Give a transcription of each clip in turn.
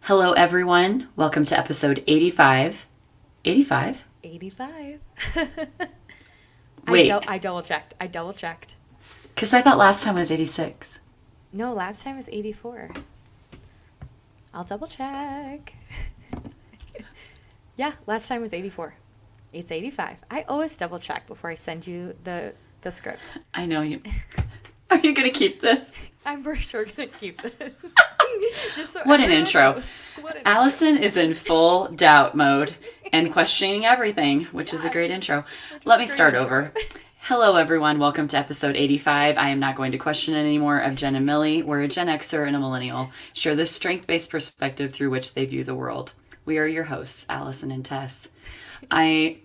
Hello, everyone. Welcome to episode 85. 85? 85. Wait. I double checked. Because I thought last time was 86. No, last time was 84. I'll double check. Yeah, last time was 84. It's 85. I always double check before I send you the script. I know you. Are you going to keep this? I'm for sure going to keep this. What an intro. Allison is in full doubt mode and questioning everything, which is a great intro. Let me start over. Hello, everyone. Welcome to episode 85. I am not going to question anymore of Genn and Millie, where a Gen Xer and a millennial share the strength-based perspective through which they view the world. We are your hosts, Allison and Tess. I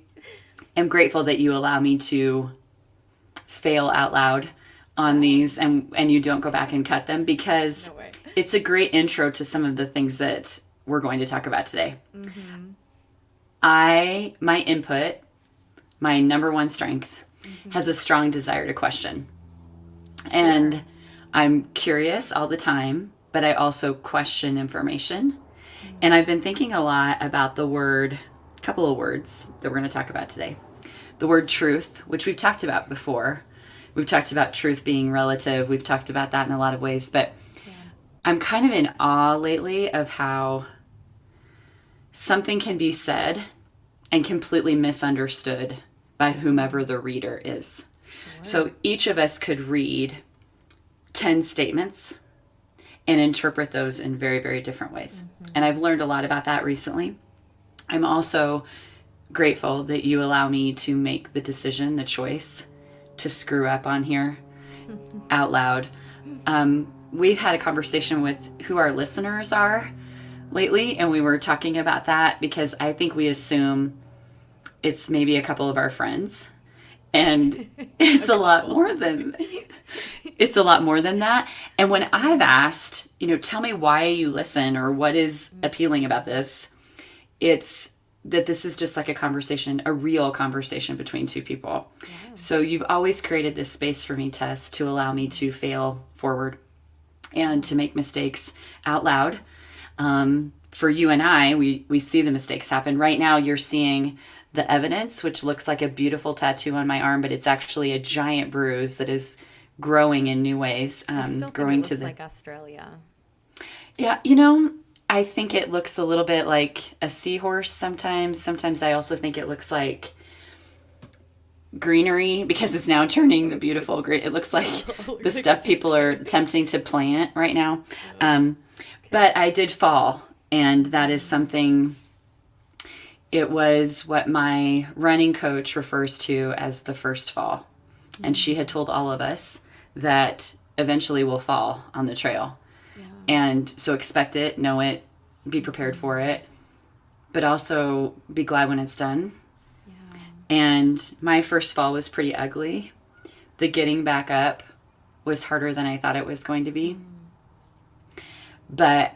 am grateful that you allow me to fail out loud on these and you don't go back and cut them, because it's a great intro to some of the things that we're going to talk about today. Mm-hmm. My input, my number one strength, has a strong desire to question. Sure. And I'm curious all the time, but I also question information. Mm-hmm. And I've been thinking a lot about a couple of words that we're going to talk about today. The word truth, which we've talked about before. We've talked about truth being relative. We've talked about that in a lot of ways, but I'm kind of in awe lately of how something can be said and completely misunderstood by whomever the reader is. Sure. So each of us could read 10 statements and interpret those in very, very different ways. Mm-hmm. And I've learned a lot about that recently. I'm also grateful that you allow me to make the decision, the choice to screw up on here out loud. We've had a conversation with who our listeners are lately, and we were talking about that because I think we assume it's maybe a couple of our friends, and it's a lot more than that. And when I've asked, tell me why you listen or what is appealing about this, it's that this is just like a conversation, a real conversation between two people. Yeah. So you've always created this space for me, Tess, to allow me to fail forward and to make mistakes out loud. For you and I, we see the mistakes happen. Right now, you're seeing the evidence, which looks like a beautiful tattoo on my arm, but it's actually a giant bruise that is growing in new ways. I still think growing it looks like Australia. Yeah, I think it looks a little bit like a seahorse sometimes. Sometimes I also think it looks like greenery because it's now turning the beautiful green. It looks like the stuff people are attempting to plant right now. But I did fall, and that is something. It was what my running coach refers to as the first fall. Mm-hmm. And she had told all of us that eventually we'll fall on the trail. Yeah. And so expect it, know it, be prepared for it, but also be glad when it's done. Yeah. And my first fall was pretty ugly. The getting back up was harder than I thought it was going to be. But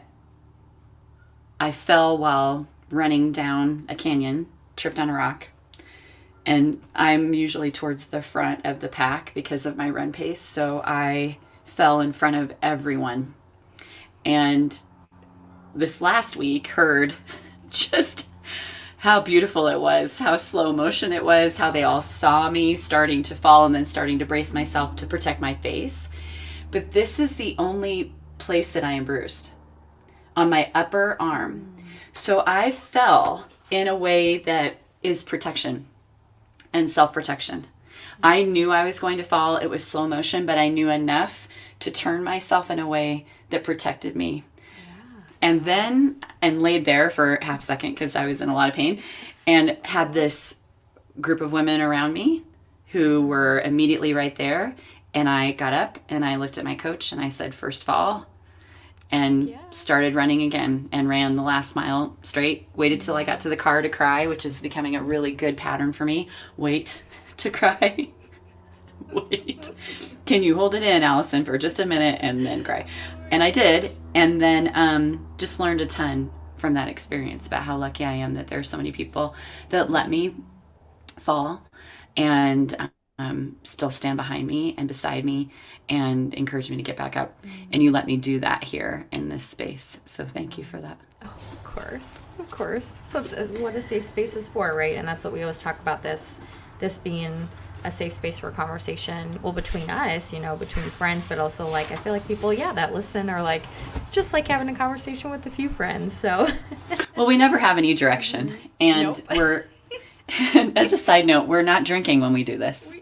I fell while running down a canyon, tripped on a rock. And I'm usually towards the front of the pack because of my run pace. So I fell in front of everyone. And this last week heard just how beautiful it was, how slow motion it was, how they all saw me starting to fall and then starting to brace myself to protect my face. But this is the only place that I am bruised, on my upper arm. So I fell in a way that is protection and self-protection. I knew I was going to fall. It was slow motion, but I knew enough to turn myself in a way that protected me. Yeah. And laid there for half a second because I was in a lot of pain, and had this group of women around me who were immediately right there. And I got up and I looked at my coach and I said, first fall. And started running again and ran the last mile straight. Waited till I got to the car to cry, which is becoming a really good pattern for me. Wait to cry. Wait. Can you hold it in, Allison, for just a minute and then cry? And I did. And then just learned a ton from that experience about how lucky I am that there are so many people that let me fall and still stand behind me and beside me and encourage me to get back up. And you let me do that here in this space. So thank you for that. Oh, of course. Of course. So what a safe space is for, right? And that's what we always talk about, this being a safe space for conversation, well, between us, between friends, but also, like, I feel like people, that listen are like, just like having a conversation with a few friends, so. Well, we never have any direction. And we're, as a side note, we're not drinking when we do this.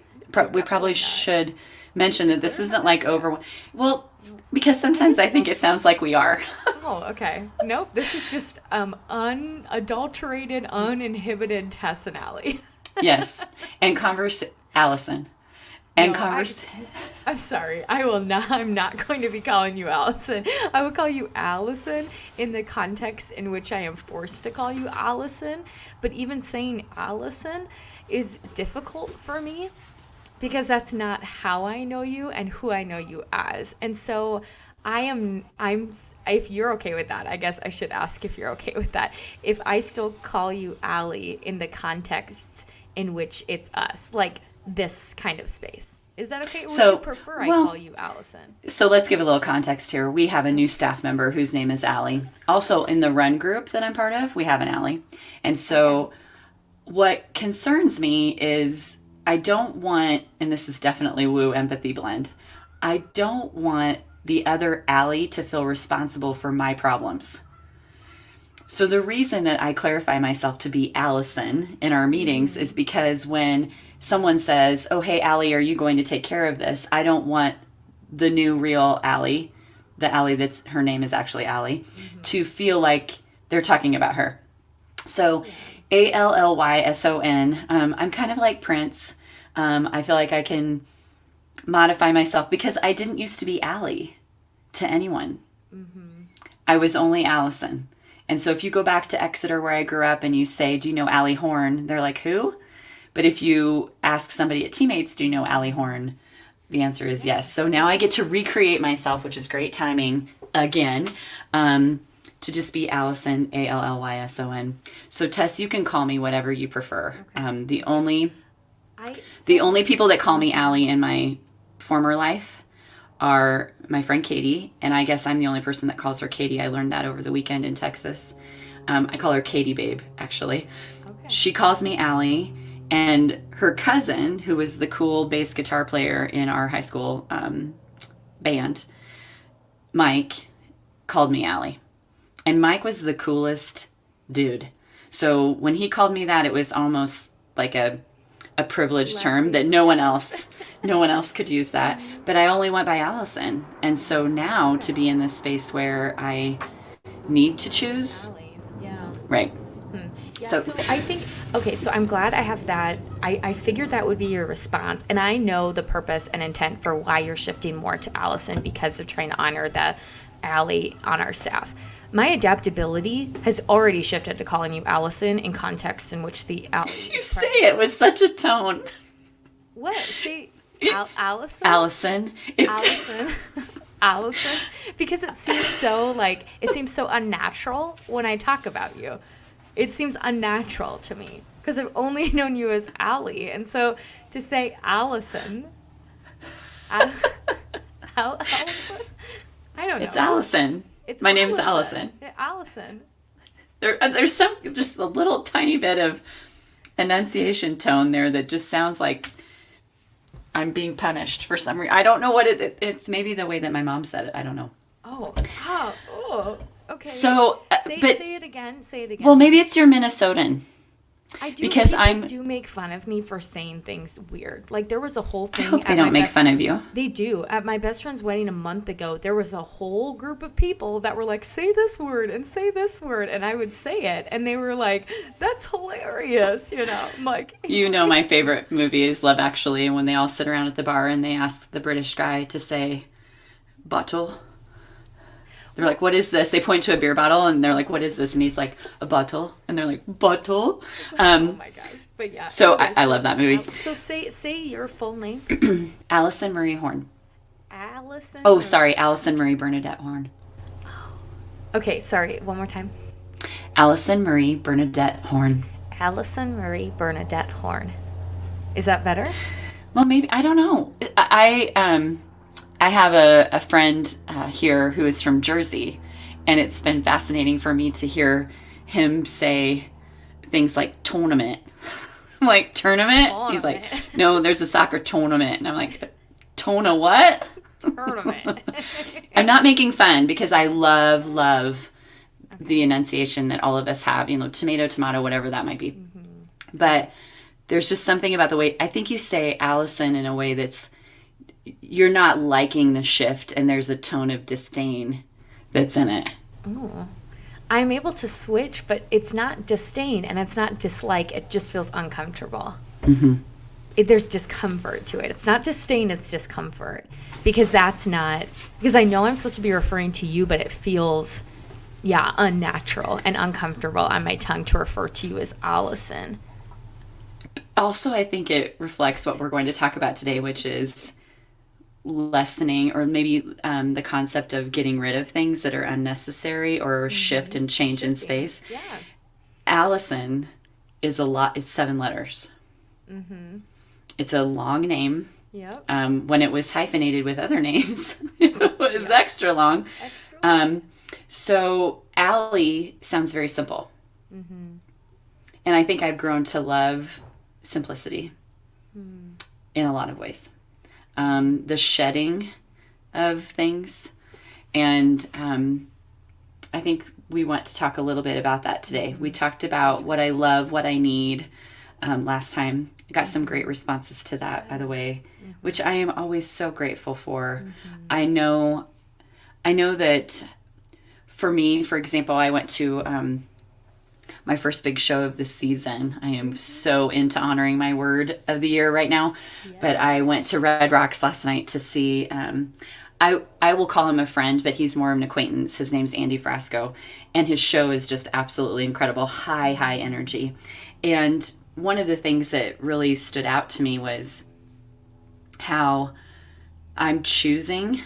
We probably should mention that this isn't like well, because sometimes I think it sounds like we are. Oh, okay. Nope, this is just unadulterated, uninhibited Tess and Allie. Yes, and Allison. And I'm sorry. I'm not going to be calling you Allison. I will call you Allison in the context in which I am forced to call you Allison. But even saying Allison is difficult for me because that's not how I know you and who I know you as. And so if you're okay with that, I guess I should ask if you're okay with that. If I still call you Allie in the context in which it's us, like this kind of space. Is that okay? Or would you prefer I call you Allison? So let's give a little context here. We have a new staff member whose name is Allie. Also in the run group that I'm part of, we have an Allie. And so what concerns me is I don't want, and this is definitely woo empathy blend, I don't want the other Allie to feel responsible for my problems. So the reason that I clarify myself to be Allison in our meetings is because when someone says, oh, hey, Allie, are you going to take care of this? I don't want the new real Allie, the Allie her name is actually Allie, to feel like they're talking about her. So Alllyson, I'm kind of like Prince. I feel like I can modify myself because I didn't used to be Allie to anyone. I was only Allison. And so if you go back to Exeter where I grew up and you say, do you know Allie Horn? They're like, who? But if you ask somebody at Teammates, do you know Allie Horn? The answer is yes. So now I get to recreate myself, which is great timing again, to just be Allison, Alllyson. So Tess, you can call me whatever you prefer. Okay. The only people that call me Allie in my former life are my friend Katie, and I guess I'm the only person that calls her Katie. I learned that over the weekend in Texas. I call her Katie Babe, actually. Okay. She calls me Allie, and her cousin, who was the cool bass guitar player in our high school band, Mike, called me Allie. And Mike was the coolest dude. So when he called me that, it was almost like a privileged term that no one else could use that. But I only went by Allison. And so now to be in this space where I need to choose. Yeah. Right. Yeah, so I think, okay, so I'm glad I have that. I figured that would be your response. And I know the purpose and intent for why you're shifting more to Allison because of trying to honor the Allie on our staff. My adaptability has already shifted to calling you Allison in contexts in which the Allie... You say it with such a tone. What? Say Allison? Allison. Allison. Allison. Because it seems so unnatural when I talk about you. It seems unnatural to me because I've only known you as Allie. And so to say Allison... Allison? I don't know. It's Allison. My name is Allison. Allison. There's just a little tiny bit of enunciation tone there that just sounds like I'm being punished for some reason. I don't know what it's maybe the way that my mom said it. I don't know. Oh, okay. So, say it again. Well, maybe it's your Minnesotan. I do because people do make fun of me for saying things weird. Like there was a whole thing. I hope they don't make fun of you. They do. At my best friend's wedding a month ago, there was a whole group of people that were like, "Say this word and say this word," and I would say it, and they were like, "That's hilarious," I'm like, my favorite movie is Love Actually, and when they all sit around at the bar and they ask the British guy to say, "Bottle." They're like, what is this? They point to a beer bottle, and they're like, what is this? And he's like, a bottle. And they're like, bottle. Oh, my gosh. But yeah. So I love that movie. So say your full name. Allison Marie Horn. Allison? Oh, sorry. Allison Marie Bernadette Horn. Okay, sorry. One more time. Allison Marie Bernadette Horn. Allison Marie Bernadette Horn. Is that better? Well, maybe, I don't know. I have a friend here who is from Jersey, and it's been fascinating for me to hear him say things like tournament. I'm like, tournament? He's like, no, there's a soccer tournament. And I'm like, tona what? Tournament. I'm not making fun, because I love the enunciation that all of us have, tomato, whatever that might be. Mm-hmm. But there's just something about the way, I think you say Allison in a way that's, you're not liking the shift, and there's a tone of disdain that's in it. Ooh. I'm able to switch, but it's not disdain and it's not dislike. It just feels uncomfortable. Mm-hmm. There's discomfort to it. It's not disdain, it's discomfort. Because I know I'm supposed to be referring to you, but it feels, unnatural and uncomfortable on my tongue to refer to you as Allison. Also, I think it reflects what we're going to talk about today, which is lessening, or maybe the concept of getting rid of things that are unnecessary, or shift and change in space. Yeah. Allison is it's 7 letters. Mm-hmm. It's a long name. Yep. When it was hyphenated with other names, it was extra long. So Allie sounds very simple. Mm-hmm. And I think I've grown to love simplicity in a lot of ways. The shedding of things. And I think we want to talk a little bit about that today. We talked about what I love, what I need last time. I got some great responses to that, by the way, which I am always so grateful for. I know that for me, for example, I went to my first big show of the season. I am so into honoring my word of the year right now. Yeah. But I went to Red Rocks last night to see, I will call him a friend, but he's more of an acquaintance. His name's Andy Frasco, and his show is just absolutely incredible. High energy. And one of the things that really stood out to me was how I'm choosing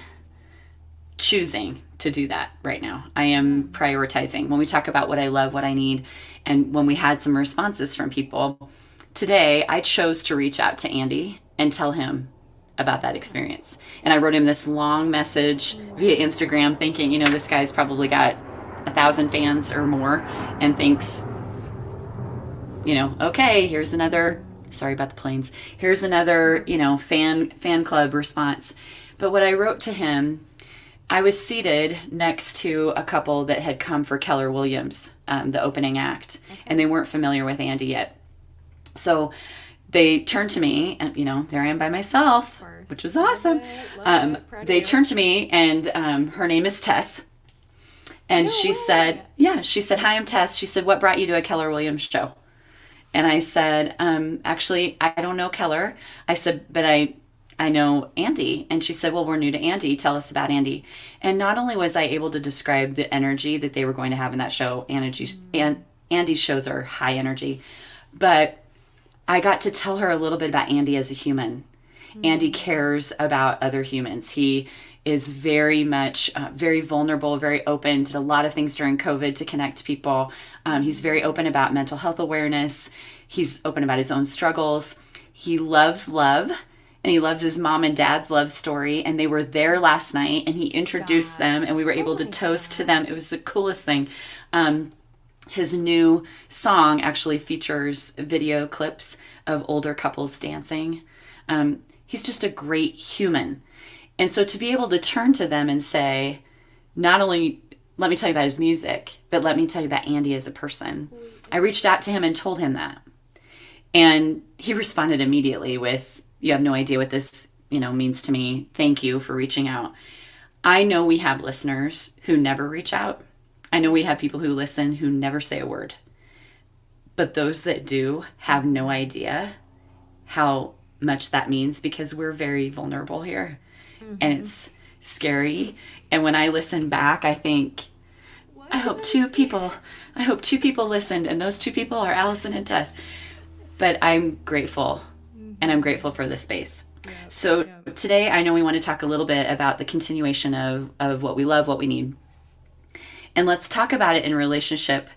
to do that right now. I am prioritizing. When we talk about what I love, what I need, and when we had some responses from people, today I chose to reach out to Andy and tell him about that experience. And I wrote him this long message via Instagram thinking, this guy's probably got 1,000 fans or more and thinks, okay, here's another, sorry about the planes, here's another, fan club response. But what I wrote to him, I was seated next to a couple that had come for Keller Williams, the opening act, and they weren't familiar with Andy yet. So they turned to me, and there I am by myself, which was awesome. They turned to me, and her name is Tess, and she said, "Hi, I'm Tess." She said, "What brought you to a Keller Williams show?" And I said, "Actually, I don't know Keller." I said, "But I know Andy." And she said, "Well, we're new to Andy. Tell us about Andy." And not only was I able to describe the energy that they were going to have in that show, and Andy's shows are high energy, but I got to tell her a little bit about Andy as a human. Andy cares about other humans. He is very much, very vulnerable, very open, did a lot of things during COVID to connect people. He's very open about mental health awareness. He's open about his own struggles. He loves love. And he loves his mom and dad's love story. And they were there last night, and he introduced them, and we were able to toast to them. It was the coolest thing. His new song actually features video clips of older couples dancing. He's just a great human. And so to be able to turn to them and say, not only let me tell you about his music, but let me tell you about Andy as a person. I reached out to him and told him that. And he responded immediately with, "You have no idea what this, means to me. Thank you for reaching out." I know we have listeners who never reach out. I know we have people who listen who never say a word. But those that do have no idea how much that means, because we're very vulnerable here. And it's scary. And when I listen back, I think, I hope two people listened, and those 2 people are Allison and Tess. But I'm grateful. And I'm grateful for this space. So today I know we want to talk a little bit about the continuation of what we love, what we need. And let's talk about it in relationship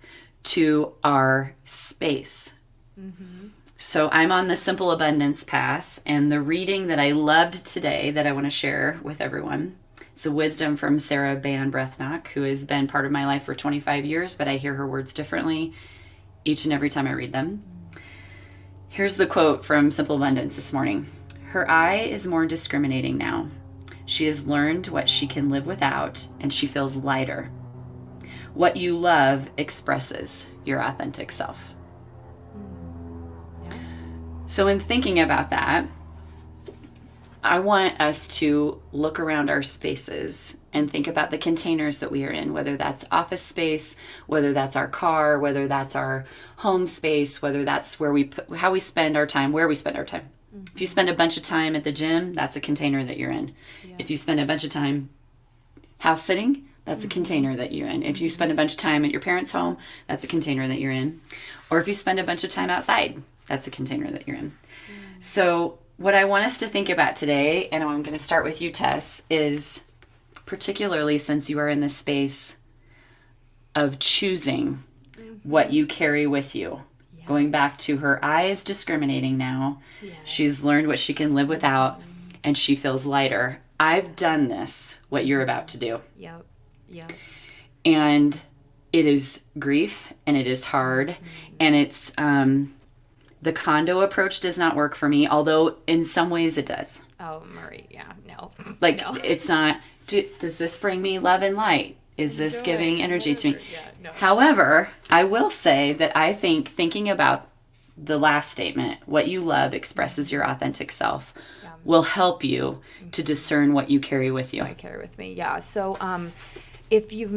to our space. Mm-hmm. So I'm on the simple abundance path, and the reading that I loved today that I want to share with everyone, it's a wisdom from Sarah Ban-Breathnock, who has been part of my life for 25 years, but I hear her words differently each and every time I read them. Here's the quote from Simple Abundance this morning. Her eye is more discriminating now. She has learned what she can live without, and she feels lighter. What you love expresses your authentic self. So in thinking about that, I want us to look around our spaces and think about the containers that we are in, whether that's office space, whether that's our car, whether that's our home space, whether that's how we spend our time, where we spend our time. Mm-hmm. If you spend a bunch of time at the gym, that's a container that you're in. Yeah. If you spend a bunch of time house sitting, that's a container that you're in. If you spend a bunch of time at your parents' home, that's a container that you're in. Or if you spend a bunch of time outside, that's a container that you're in. So what I want us to think about today, and I'm going to start with you, Tess, is particularly since you are in the space of choosing what you carry with you. Yes. Going back to her eyes discriminating now. Yes. She's learned what she can live without, and she feels lighter. I've done this, what you're about to do. Yep. And it is grief, and it is hard, and it's... the condo approach does not work for me, although in some ways it does. Oh, Marie, yeah, no. No. It's not, does this bring me love and light? Is this giving energy to me? Yeah, no. However, I will say that I think thinking about the last statement, what you love expresses your authentic self, will help you to discern what you carry with you. I carry with me, yeah. So if you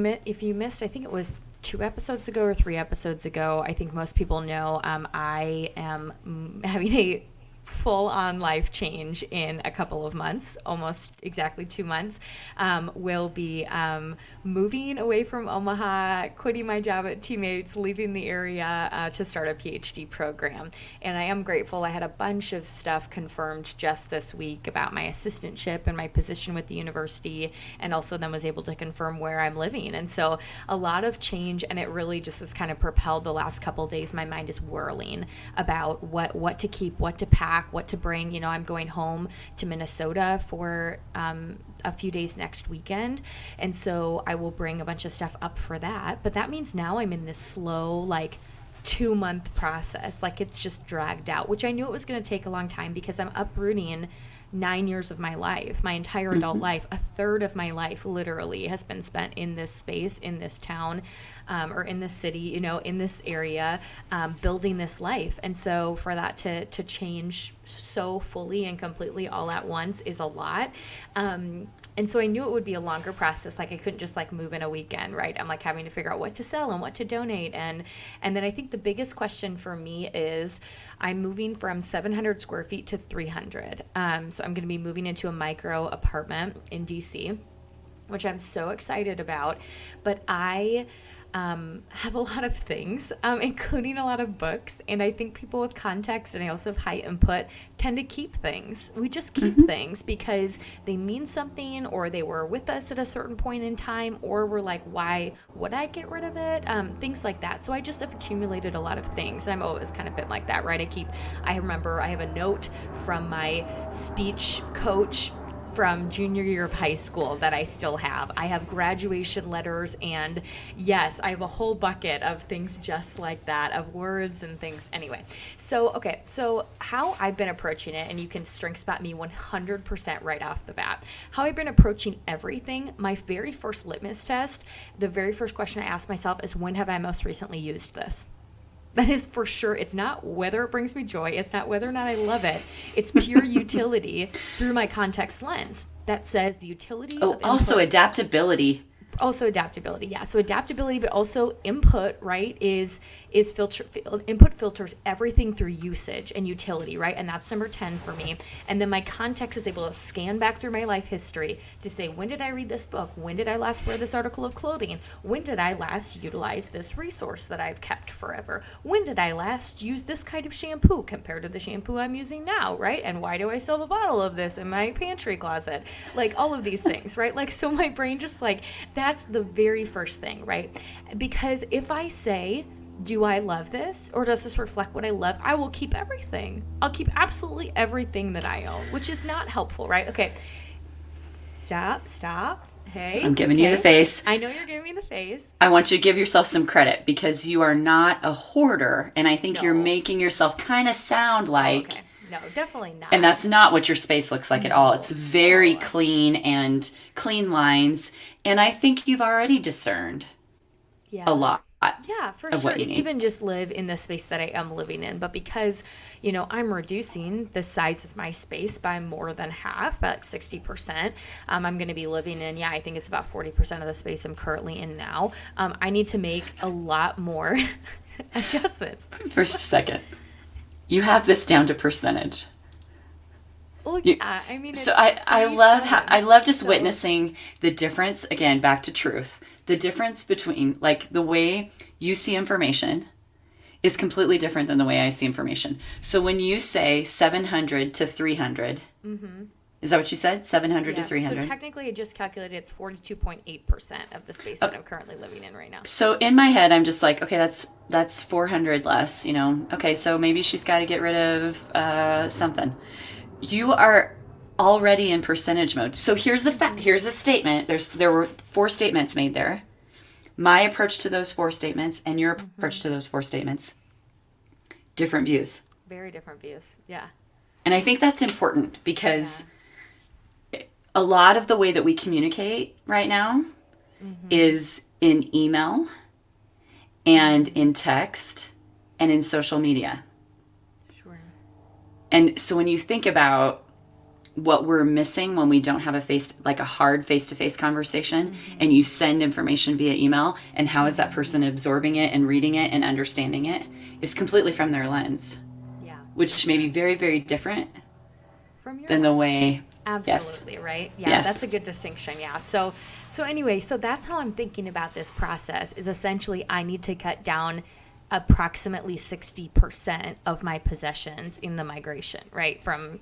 missed, I think it was 2 episodes ago or 3 episodes ago, I think most people know I am having a full-on life change in a couple of months, almost exactly 2 months. Will be moving away from Omaha, quitting my job at Teammates, leaving the area to start a PhD program. And I am grateful. I had a bunch of stuff confirmed just this week about my assistantship and my position with the university, and also then was able to confirm where I'm living. And so a lot of change, and it really just has kind of propelled the last couple of days. My mind is whirling about what to keep, what to pack, what to bring. You know, I'm going home to Minnesota for a few days next weekend, and so I will bring a bunch of stuff up for that. But that means now I'm in this slow, 2-month process. It's just dragged out, which I knew it was going to take a long time because I'm uprooting 9 years of my life, my entire adult life. A third of my life literally has been spent in this space, in this town, or in this city, in this area, building this life. And so for that to change so fully and completely all at once is a lot. And so I knew it would be a longer process. I couldn't just move in a weekend, right? I'm having to figure out what to sell and what to donate. And then I think the biggest question for me is I'm moving from 700 square feet to 300. So I'm going to be moving into a micro apartment in DC, which I'm so excited about. But I have a lot of things, including a lot of books. And I think people with context, and I also have high input, tend to keep things. We just keep things because they mean something, or they were with us at a certain point in time, or we're like, why would I get rid of it? Things like that. So I just have accumulated a lot of things. And I've always kind of been like that, right? I remember I have a note from my speech coach from junior year of high school that I still have. I have graduation letters, and yes, I have a whole bucket of things just like that, of words and things. Anyway, so how I've been approaching it, and you can strength spot me 100% right off the bat, how I've been approaching everything, my very first litmus test, the very first question I ask myself is, when have I most recently used this? That is for sure. It's not whether it brings me joy. It's not whether or not I love it. It's pure utility through my context lens that says the utility of input. Also adaptability. Also adaptability, yeah. So adaptability, but also input, right, is filter. Input filters everything through usage and utility, right? And that's number 10 for me. And then my context is able to scan back through my life history to say, when did I read this book? When did I last wear this article of clothing? When did I last utilize this resource that I've kept forever? When did I last use this kind of shampoo compared to the shampoo I'm using now, right? And why do I still have a bottle of this in my pantry closet? All of these things, right? So my brain just that's the very first thing, right? Because if I say do I love this, or does this reflect what I love? I will keep everything. I'll keep absolutely everything that I own, which is not helpful, right? Okay. Stop. Hey. I'm giving you the face. I know you're giving me the face. I want you to give yourself some credit because you are not a hoarder. And I think you're making yourself kind of sound like... Okay. No, definitely not. And that's not what your space looks like at all. It's very clean and clean lines. And I think you've already discerned a lot. Yeah, for sure. And even just live in the space that I am living in. But because, I'm reducing the size of my space by more than half, about 60%, I'm going to be living in, I think it's about 40% of the space I'm currently in now. I need to make a lot more adjustments. For a second. You have this down to percentage. Well, yeah, I mean, so I love just witnessing the difference, again, back to truth. The difference between, like, the way you see information is completely different than the way I see information. So when you say 700 to 300, is that what you said? 700 to 300? So technically, I just calculated it's 42.8% of the space that I'm currently living in right now. So in my head, I'm just like, okay, that's 400 less, Okay, so maybe she's got to get rid of something. You are already in percentage mode. So here's the fact. Here's a statement. There were 4 statements made there. My approach to those 4 statements and your approach to those 4 statements. Different views. Very different views. Yeah. And I think that's important because a lot of the way that we communicate right now is in email and in text and in social media. Sure. And so when you think about what we're missing when we don't have a hard face-to-face conversation and you send information via email, and how is that person absorbing it and reading it and understanding it is completely from their lens. Yeah. Which may be very, very different than the way... Absolutely, right? Yeah, that's a good distinction, yeah. So anyway, that's how I'm thinking about this process, is essentially I need to cut down approximately 60% of my possessions in the migration, right? From,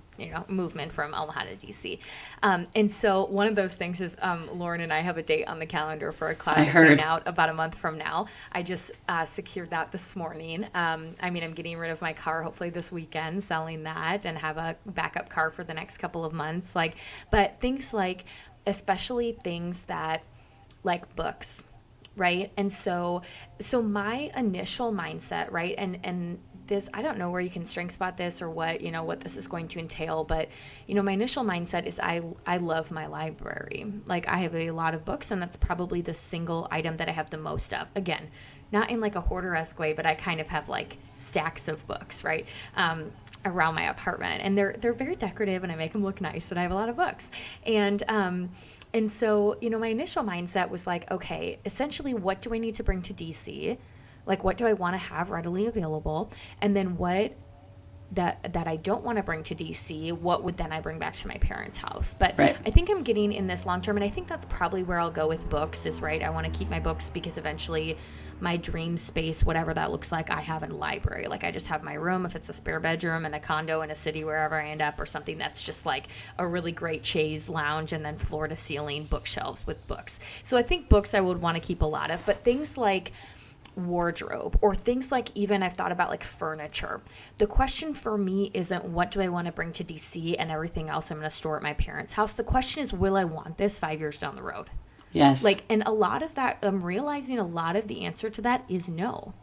movement from Omaha to DC. And so one of those things is Lauren and I have a date on the calendar for a class coming out about a month from now. I just secured that this morning. I'm getting rid of my car hopefully this weekend, selling that, and have a backup car for the next couple of months. But things like, especially things that, like books, right? And so my initial mindset, right? And this, I don't know where you can strength spot this or what this is going to entail, but my initial mindset is I love my library. Like, I have a lot of books, and that's probably the single item that I have the most of. Again, not in like a hoarder-esque way, but I kind of have like stacks of books, right? Around my apartment, and they're very decorative, and I make them look nice, and I have a lot of books. And so, my initial mindset was like, okay, essentially, what do I need to bring to DC? Like, what do I want to have readily available? And then what that I don't want to bring to DC, what would then I bring back to my parents' house? But I think I'm getting in this long term, and I think that's probably where I'll go with books is, right, I want to keep my books because eventually my dream space, whatever that looks like, I have in a library. Like, I just have my room, if it's a spare bedroom in a condo in a city wherever I end up, or something that's just like a really great chaise lounge and then floor to ceiling bookshelves with books. So I think books I would want to keep a lot of, but things like wardrobe or things like, even I've thought about like furniture. The question for me isn't what do I want to bring to DC and everything else I'm going to store at my parents' house. The question is, will I want this 5 years down the road? Yes. And a lot of that, I'm realizing a lot of the answer to that is no.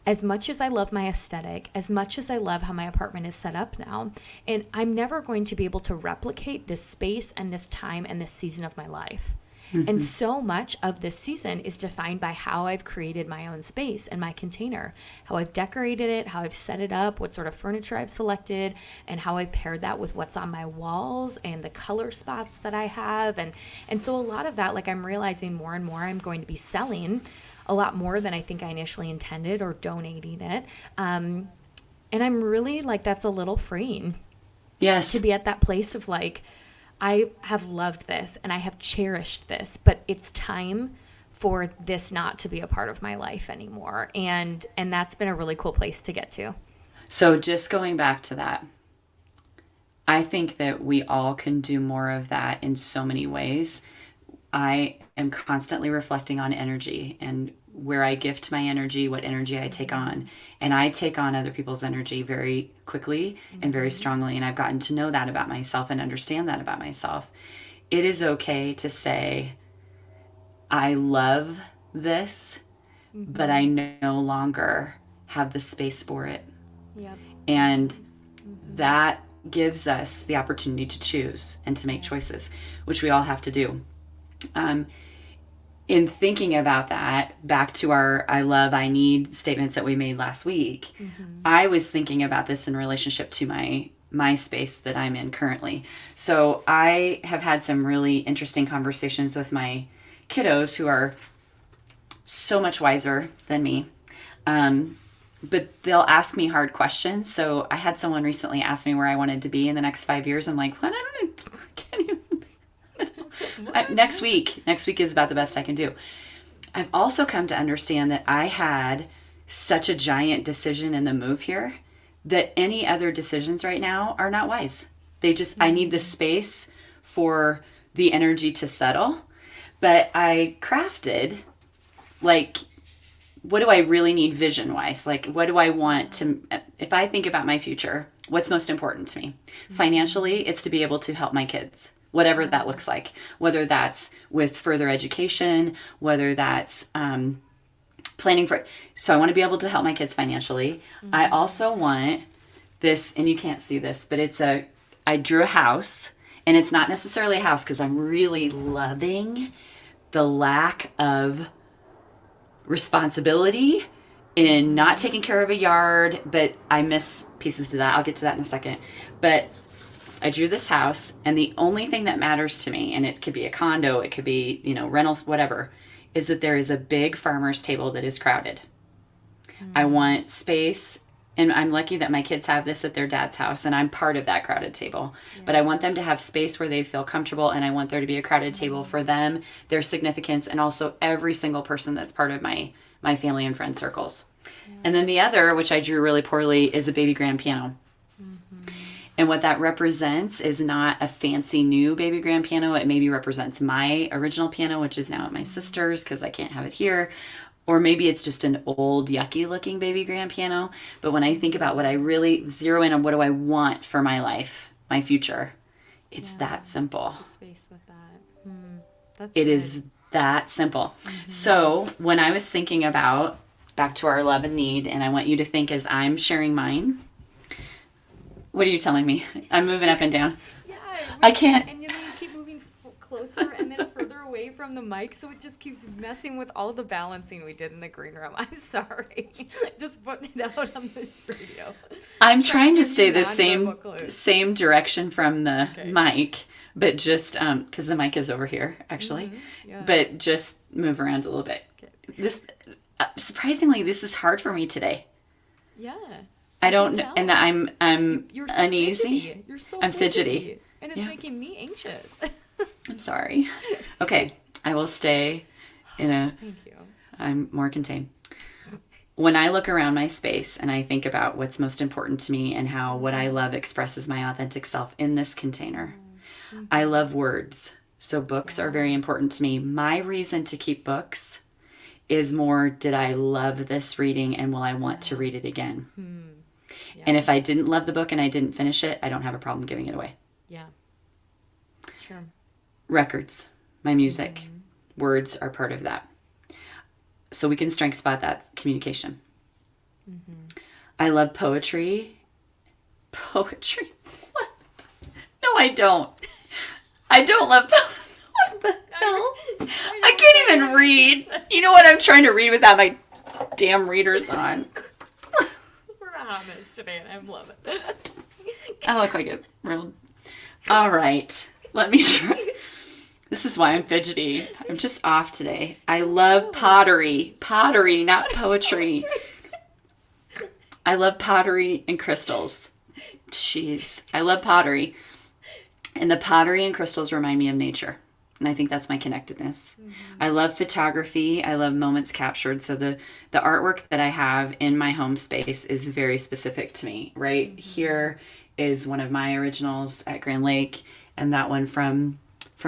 As much as I love my aesthetic, as much as I love how my apartment is set up now, and I'm never going to be able to replicate this space and this time and this season of my life. And so much of this season is defined by how I've created my own space and my container, how I've decorated it, how I've set it up, what sort of furniture I've selected, and how I've paired that with what's on my walls and the color spots that I have. And so a lot of that, like, I'm realizing more and more I'm going to be selling a lot more than I think I initially intended, or donating it. And I'm really like, that's a little freeing. Yes. To be at that place of like, I have loved this and I have cherished this, but it's time for this not to be a part of my life anymore. And that's been a really cool place to get to. So just going back to that, I think that we all can do more of that in so many ways. I am constantly reflecting on energy and where I gift my energy, what energy I take on. And I take on other people's energy very quickly and very strongly. And I've gotten to know that about myself and understand that about myself. It is okay to say, I love this, but I no longer have the space for it. Yep. And that gives us the opportunity to choose and to make choices, which we all have to do. In thinking about that, back to our I love, I need statements that we made last week, I was thinking about this in relationship to my space that I'm in currently. So I have had some really interesting conversations with my kiddos who are so much wiser than me. But they'll ask me hard questions. So I had someone recently ask me where I wanted to be in the next 5 years. I'm like, what? I can't even. Next week is about the best I can do. I've also come to understand that I had such a giant decision in the move here that any other decisions right now are not wise. I need the space for the energy to settle. But I crafted, like, what do I really need vision wise? Like, what do I want to, if I think about my future, what's most important to me? Financially, it's to be able to help my kids, whatever that looks like, whether that's with further education, whether that's planning for, so I want to be able to help my kids financially. I also want this, and you can't see this, but I drew a house, and it's not necessarily a house because I'm really loving the lack of responsibility in not taking care of a yard, but I miss pieces to that. I'll get to that in a second. But I drew this house, and the only thing that matters to me, and it could be a condo, it could be, rentals, whatever, is that there is a big farmer's table that is crowded. I want space, and I'm lucky that my kids have this at their dad's house, and I'm part of that crowded table. Yeah. But I want them to have space where they feel comfortable, and I want there to be a crowded table for them, their significance, and also every single person that's part of my family and friend circles. Yeah. And then the other, which I drew really poorly, is a baby grand piano. And what that represents is not a fancy new baby grand piano. It maybe represents my original piano, which is now at my sister's because I can't have it here. Or maybe it's just an old, yucky looking baby grand piano. But when I think about what I really zero in on, what do I want for my life, my future, it's that simple. Space with that. It is that simple. So when I was thinking about, back to our love and need, and I want you to think as I'm sharing mine, what are you telling me? I'm moving up and down. Yeah. I can't. And then you keep moving closer and then further away from the mic, so it just keeps messing with all the balancing we did in the green room. I'm sorry. Just putting it out on this radio. I'm trying to stay the same direction from the mic, but just because the mic is over here, actually. But just move around a little bit. Okay. This surprisingly, this is hard for me today. Yeah. I don't know, and I'm You're so uneasy. Fidgety. You're so I'm fidgety. And it's making me anxious. I'm sorry. Okay, I will stay in a... Thank you. I'm more contained. When I look around my space and I think about what's most important to me and how what I love expresses my authentic self in this container, I love words. So books are very important to me. My reason to keep books is more, did I love this reading and will I want to read it again? Yeah. And if I didn't love the book and I didn't finish it, I don't have a problem giving it away. Yeah. Sure. Records, my music, words are part of that. So we can strength spot that communication. I love poetry. Poetry? What? No, I don't. I don't love poetry. What the hell? I can't even read. You know what? I'm trying to read without my damn readers on. We're a hot mess today, and I'm loving it. I look like a real... All right. Let me try. This is why I'm fidgety. I'm just off today. I love pottery. Pottery, not poetry. I love pottery and crystals. Jeez. I love pottery. And the pottery and crystals remind me of nature. And I think that's my connectedness. I love photography. I love moments captured. So the artwork that I have in my home space is very specific to me. Right here is one of my originals at Grand Lake, and that one from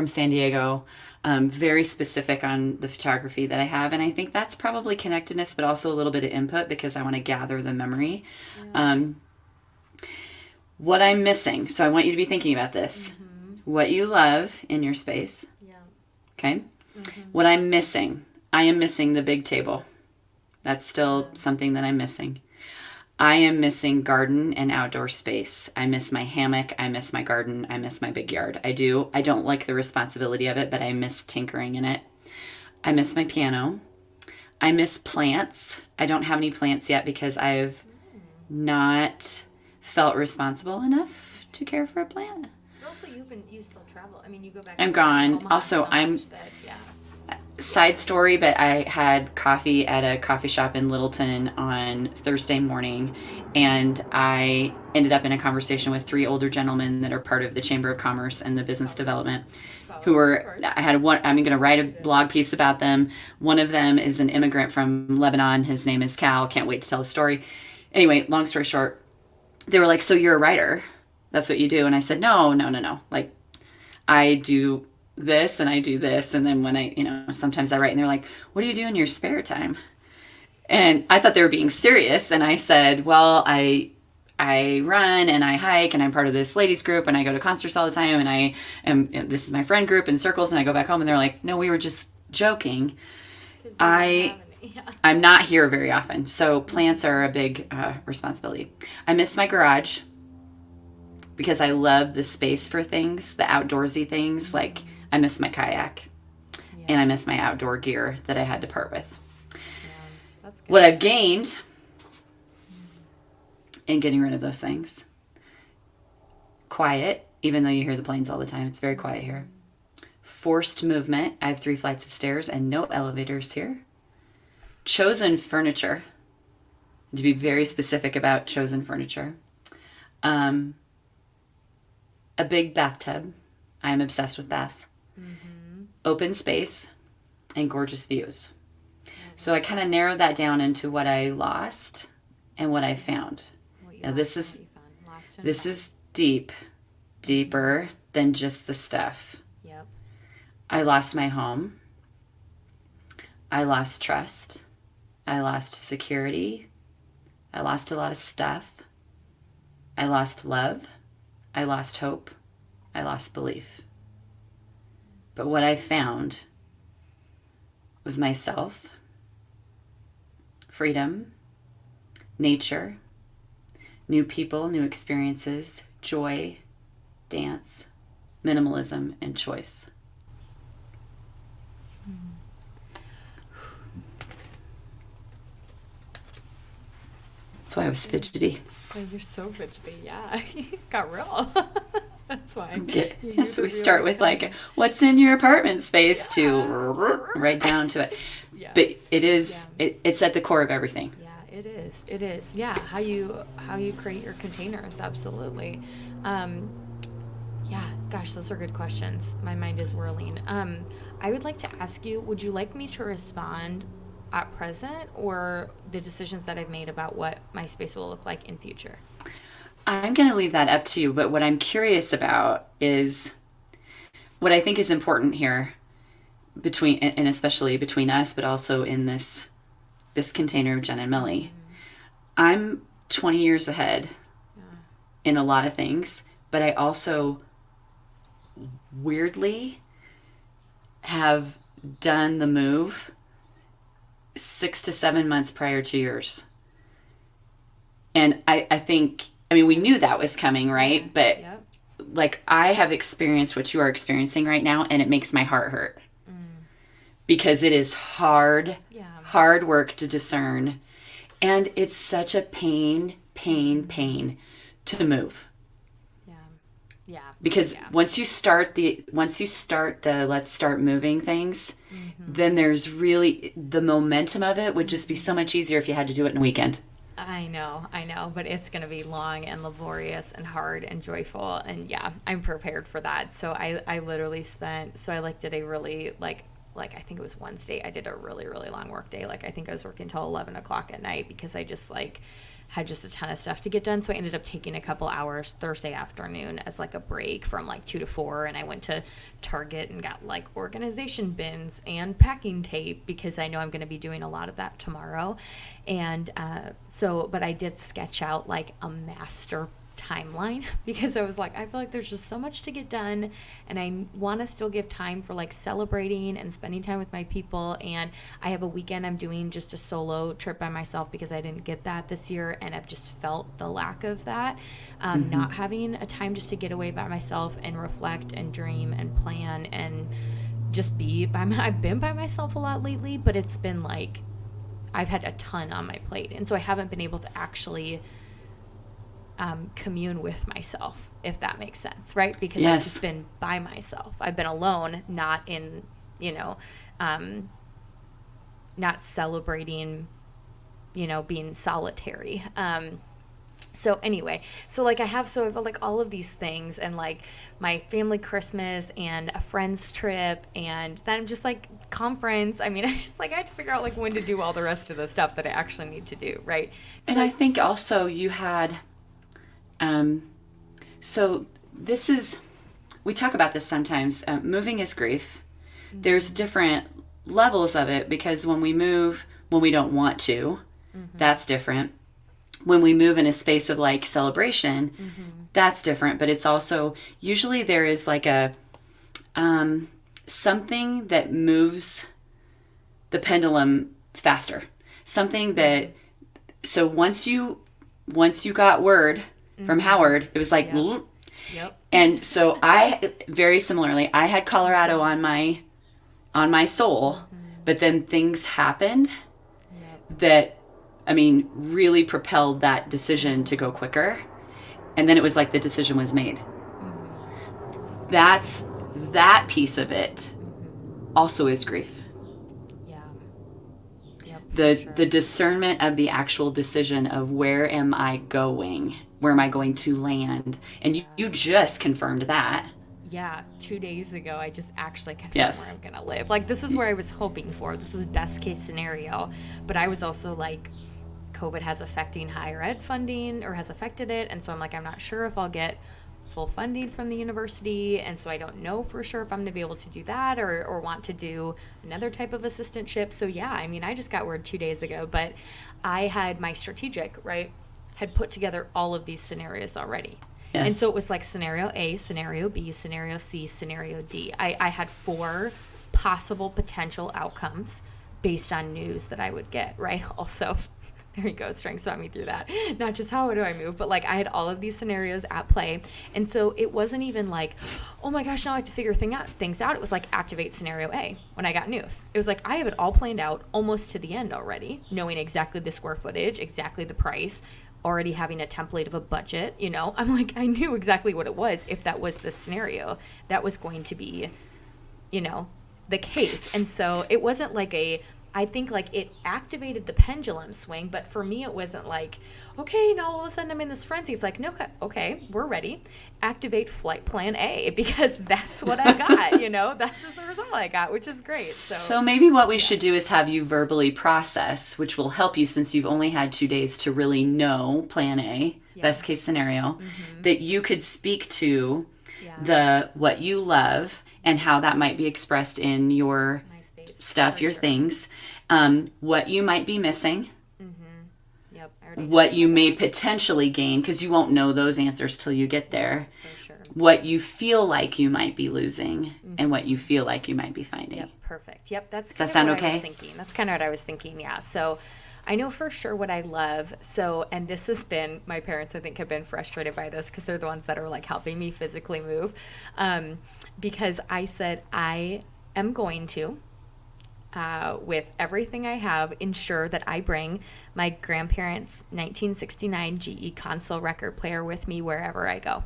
San Diego. very specific on the photography that I have. And I think that's probably connectedness, but also a little bit of input because I want to gather the memory. Yeah. What I'm missing. So I want you to be thinking about this. What you love in your space. Yeah. Okay. What I'm missing. I am missing the big table. That's still something that I'm missing. I am missing garden and outdoor space. I miss my hammock. I miss my garden. I miss my big yard. I do. I don't like the responsibility of it, but I miss tinkering in it. I miss my piano. I miss plants. I don't have any plants yet because I've not felt responsible enough to care for a plant. Also, you still travel. I mean, you go back. I'm gone. Also, side story, but I had coffee at a coffee shop in Littleton on Thursday morning, and I ended up in a conversation with 3 older gentlemen that are part of the Chamber of Commerce and the business development, who were, I'm going to write a blog piece about them. One of them is an immigrant from Lebanon. His name is Cal. Can't wait to tell the story. Anyway, long story short, they were like, so you're a writer? That's what you do? And I said, no. Like, I do this and I do this, and then when I sometimes I write, and they're like, what do you do in your spare time? And I thought they were being serious, and I said, well, I run and I hike, and I'm part of this ladies group, and I go to concerts all the time, and this is my friend group in circles, and I go back home. And they're like, no, we were just joking. I'm not here very often, so plants are a big responsibility. I miss my garage because I love the space for things, the outdoorsy things. Like, I miss my kayak, and I miss my outdoor gear that I had to part with. Yeah, that's good. What I've gained in getting rid of those things: quiet, even though you hear the planes all the time. It's very quiet here. Forced movement. I have 3 flights of stairs and no elevators here. Chosen furniture. To be very specific about chosen furniture. A big bathtub. I am obsessed with baths. Open space and gorgeous views. So I kind of narrowed that down into what I lost and what I found. Now this is deeper than just the stuff. Yep. I lost my home. I lost trust. I lost security. I lost a lot of stuff. I lost love. I lost hope. I lost belief. But what I found was myself, freedom, nature, new people, new experiences, joy, dance, minimalism, and choice. That's why I was fidgety. Oh, you're so fidgety, yeah. Got real. That's why. So we start with like, what's in your apartment space to right down to it. Yeah. But it is, it's at the core of everything. Yeah, it is. It is. Yeah. How you create your containers. Absolutely. Yeah. Gosh, those are good questions. My mind is whirling. I would like to ask you, would you like me to respond at present, or the decisions that I've made about what my space will look like in future? I'm going to leave that up to you, but what I'm curious about is what I think is important here between, and especially between us, but also in this container of Genn and Millie. I'm 20 years ahead in a lot of things, but I also weirdly have done the move 6 to 7 months prior to yours. And I think, I mean, we knew that was coming, right? But like, I have experienced what you are experiencing right now, and it makes my heart hurt. Because it is hard work to discern. And it's such a pain to move. Yeah. Because once you start the let's start moving things, then there's really, the momentum of it would just be so much easier if you had to do it in a weekend. I know, but it's going to be long and laborious and hard and joyful, and I'm prepared for that. So I literally did a really like I think it was Wednesday, I did a really, really long work day. Like, I think I was working until 11 o'clock at night because I just had just a ton of stuff to get done. So I ended up taking a couple hours Thursday afternoon as like a break from like 2 to 4. And I went to Target and got like organization bins and packing tape because I know I'm going to be doing a lot of that tomorrow. And but I did sketch out like a master timeline because I was like, I feel like there's just so much to get done, and I want to still give time for like celebrating and spending time with my people. And I have a weekend I'm doing just a solo trip by myself because I didn't get that this year, and I've just felt the lack of that, not having a time just to get away by myself and reflect and dream and plan and just be I've been by myself a lot lately, but it's been like I've had a ton on my plate, and so I haven't been able to actually commune with myself, if that makes sense, right? Because I've just been by myself. I've been alone, not in, not celebrating, being solitary. So anyway, I've like all of these things, and like my family Christmas and a friend's trip, and then I'm just like conference. I mean, I had to figure out like when to do all the rest of the stuff that I actually need to do, right? And I think also you had, so this is, we talk about this sometimes, moving is grief. Mm-hmm. There's different levels of it, because when we move, when we don't want to, that's different. When we move in a space of like celebration, that's different. But it's also, usually there is like a, something that moves the pendulum faster. Something that, so once you got word from Howard, it was like, Yep. And so I, very similarly, I had Colorado on my soul, but then things happened that, I mean, really propelled that decision to go quicker. And then it was like the decision was made. That's, that piece of it also is grief. Yeah. Yep, The discernment of the actual decision of where am I going? Where am I going to land? And you just confirmed that. Yeah, 2 days ago, I just actually confirmed where I'm going to live. Like, this is where I was hoping for. This is best case scenario. But I was also like, COVID has affecting higher ed funding, or has affected it. And so I'm like, I'm not sure if I'll get full funding from the university. And so I don't know for sure if I'm going to be able to do that or want to do another type of assistantship. So yeah, I mean, I just got word 2 days ago, but I had my strategic, right, had put together all of these scenarios already. Yes. And so it was like scenario A, scenario B, scenario C, scenario D. I had 4 possible potential outcomes based on news that I would get, right? Also, there you go, Strengths taught me through that. Not just how do I move, but like I had all of these scenarios at play. And so it wasn't even like, oh my gosh, now I have to figure things out. It was like activate scenario A when I got news. It was like I have it all planned out almost to the end already, knowing exactly the square footage, exactly the price, already having a template of a budget, I'm like, I knew exactly what it was if that was the scenario that was going to be, the case. And so it wasn't like I think like it activated the pendulum swing, but for me it wasn't like, okay, now all of a sudden I'm in this frenzy. It's like, no, okay, we're ready. Activate flight plan A, because that's what I got, that's just the result I got, which is great. So maybe what we should do is have you verbally process, which will help you since you've only had 2 days to really know plan A, best case scenario, that you could speak to what you love and how that might be expressed in your stuff, your things, what you might be missing, what you may potentially gain, because you won't know those answers till you get there, what you feel like you might be losing, and what you feel like you might be finding. Yep, perfect. Yep, that's Does that sound okay? I was thinking. That's kind of what I was thinking, yeah. So I know for sure what I love. So, and this has been, my parents I think have been frustrated by this because they're the ones that are like helping me physically move, because I said I am going to, with everything I have, ensure that I bring my grandparents' 1969 GE console record player with me wherever I go.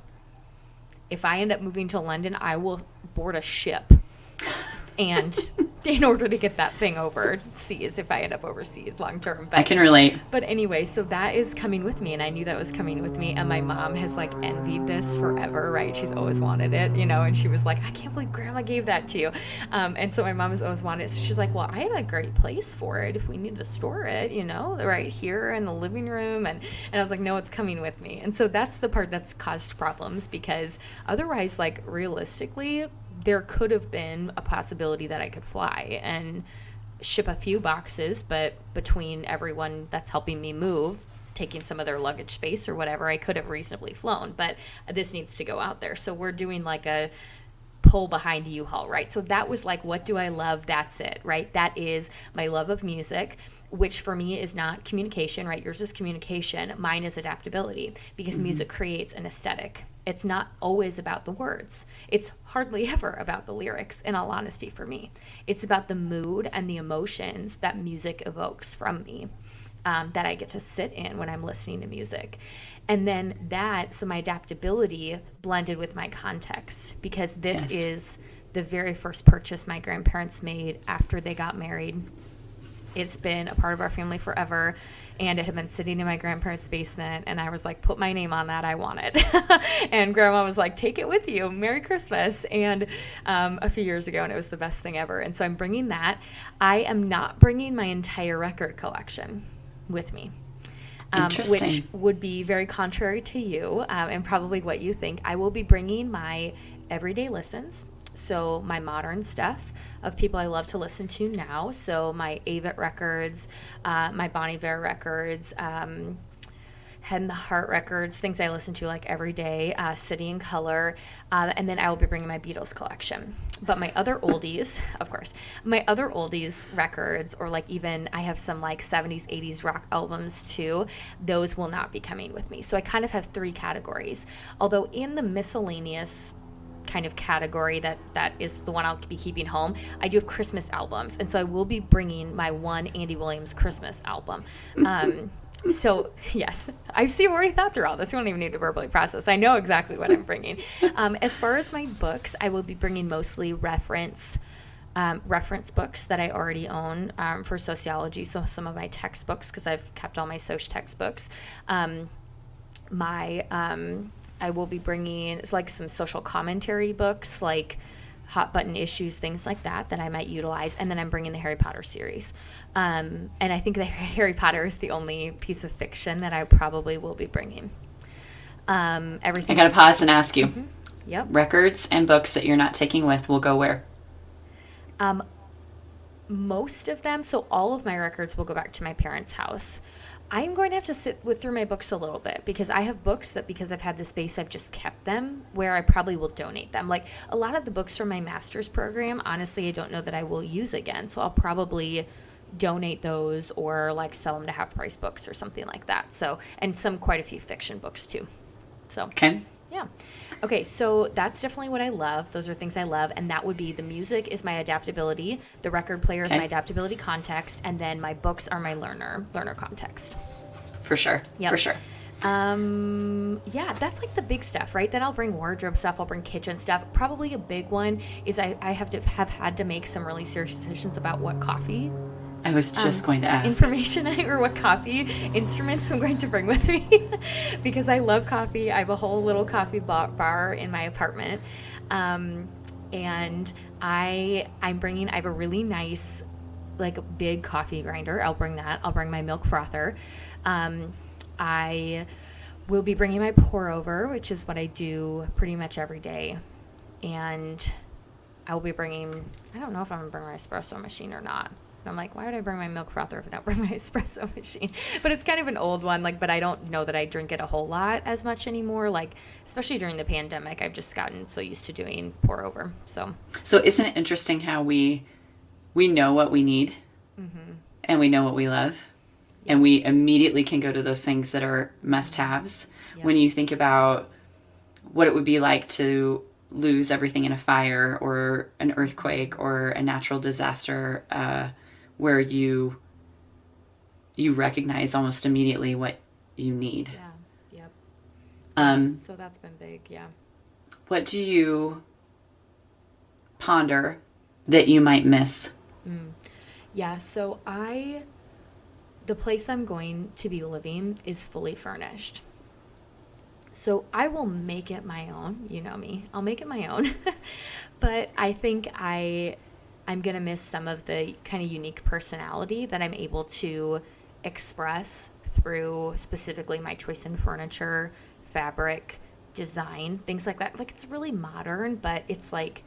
If I end up moving to London, I will board a ship and in order to get that thing overseas if I end up overseas long term. But, I can relate. But anyway, so that is coming with me, and I knew that was coming with me, and my mom has like envied this forever, right? She's always wanted it, you know, and she was like, I can't believe Grandma gave that to you. And so my mom has always wanted it. So she's like, well, I have a great place for it if we need to store it, you know, right here in the living room. And I was like, no, it's coming with me. And so that's the part that's caused problems, because otherwise, like, realistically, there could have been a possibility that I could fly and ship a few boxes, but between everyone that's helping me move, taking some of their luggage space or whatever, I could have reasonably flown. But this needs to go out there. So we're doing like a pull behind U-Haul, right? So that was like, what do I love? That's it, right? That is my love of music, which for me is not communication, right? Yours is communication. Mine is adaptability, because music creates an aesthetic. It's not always about the words. It's hardly ever about the lyrics, in all honesty, for me. It's about the mood and the emotions that music evokes from me, that I get to sit in when I'm listening to music. And then so my adaptability blended with my context, because this is the very first purchase my grandparents made after they got married. It's been a part of our family forever, and it had been sitting in my grandparents' basement, and I was like, put my name on that, I want it. And Grandma was like, take it with you, Merry Christmas, and a few years ago, and it was the best thing ever. And so I'm bringing that. I am not bringing my entire record collection with me, which would be very contrary to you, and probably what you think. I will be bringing my everyday listens, so my modern stuff of people I love to listen to now. So my Avett records, my Bon Iver records, Head and the Heart records, things I listen to like every day, City and Color, and then I will be bringing my Beatles collection. But my other oldies, of course, my other oldies records, or like even I have some like 70s, 80s rock albums too, those will not be coming with me. So I kind of have three categories. Although in the miscellaneous kind of category that is the one I'll be keeping home, I do have Christmas albums, and so I will be bringing my one Andy Williams Christmas album. So yes, I see. I've already thought through all this. You don't even need to verbally process. I know exactly what I'm bringing. As far as my books, I will be bringing mostly reference books that I already own for sociology. So some of my textbooks, because I've kept all my soc textbooks. I will be bringing like some social commentary books, like hot button issues, things like that I might utilize. And then I'm bringing the Harry Potter series. And I think the Harry Potter is the only piece of fiction that I probably will be bringing. Everything. I got to pause and ask you. Mm-hmm. Yep. Records and books that you're not taking with will go where? Most of them, so all of my records will go back to my parents' house. I'm going to have to sit through my books a little bit, because I have books that, because I've had the space, I've just kept them, where I probably will donate them. Like a lot of the books from my master's program, honestly, I don't know that I will use again. So I'll probably donate those, or like sell them to half price books or something like that. So, and quite a few fiction books too. So, okay. Yeah. Okay, so that's definitely what I love. Those are things I love, and that would be the music is my adaptability, the record player is my adaptability context, and then my books are my learner context. For sure. Yep. For sure. Yeah, that's like the big stuff, right? Then I'll bring wardrobe stuff, I'll bring kitchen stuff. Probably a big one is I have had to make some really serious decisions about what coffee I was just going to ask. Information or what coffee instruments I'm going to bring with me because I love coffee. I have a whole little coffee bar in my apartment. And I have a really nice, like, big coffee grinder. I'll bring that. I'll bring my milk frother. I will be bringing my pour over, which is what I do pretty much every day. And I will be bringing, I don't know if I'm going to bring my espresso machine or not. And I'm like, why would I bring my milk frother if I don't bring my espresso machine? But it's kind of an old one, like, but I don't know that I drink it a whole lot as much anymore. Like, especially during the pandemic, I've just gotten so used to doing pour over. So isn't it interesting how we know what we need and we know what we love, and we immediately can go to those things that are must-haves when you think about what it would be like to lose everything in a fire or an earthquake or a natural disaster, where you recognize almost immediately what you need. Yeah. Yep. So that's been big. Yeah. What do you ponder that you might miss Yeah, so the place I'm going to be living is fully furnished. So I will make it my own. You know me. I'll make it my own. But I think I'm going to miss some of the kind of unique personality that I'm able to express through specifically my choice in furniture, fabric, design, things like that. Like, it's really modern, but it's like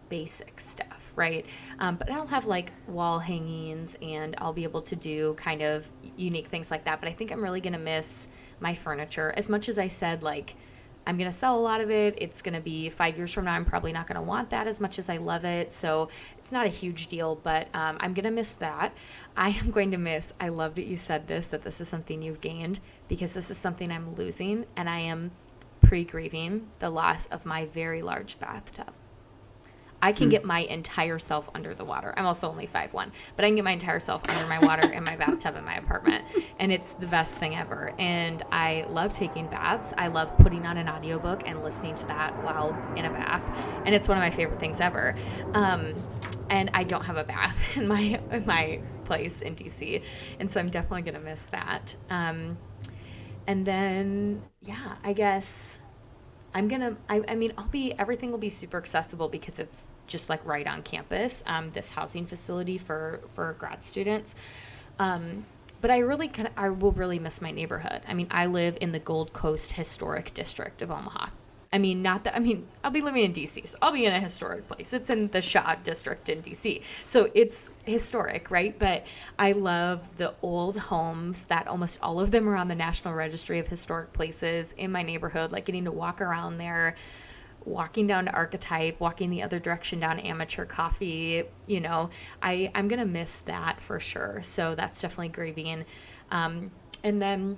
basic stuff, right? But I'll have like wall hangings, and I'll be able to do kind of unique things like that. But I think I'm really going to miss my furniture. As much as I said, like, I'm going to sell a lot of it, it's going to be 5 years from now, I'm probably not going to want that as much as I love it. So it's not a huge deal, but I'm going to miss that. I am going to miss, I love that you said this, that this is something you've gained, because this is something I'm losing, and I am pre-grieving the loss of my very large bathtub. I can get my entire self under the water. I'm also only 5'1", but I can get my entire self under my water in my bathtub in my apartment. And it's the best thing ever. And I love taking baths. I love putting on an audiobook and listening to that while in a bath. And it's one of my favorite things ever. And I don't have a bath in my place in DC. And so I'm definitely going to miss that. And then, yeah, I guess everything will be super accessible because it's just like right on campus, this housing facility for grad students. But I will really miss my neighborhood. I mean, I live in the Gold Coast Historic District of Omaha. I'll be living in DC, so I'll be in a historic place. It's in the Shaw District in DC. So it's historic, right? But I love the old homes that almost all of them are on the National Registry of Historic Places in my neighborhood, like getting to walk around there, walking down to Archetype, walking the other direction down Amateur Coffee. You know, I'm going to miss that for sure. So that's definitely grieving. And then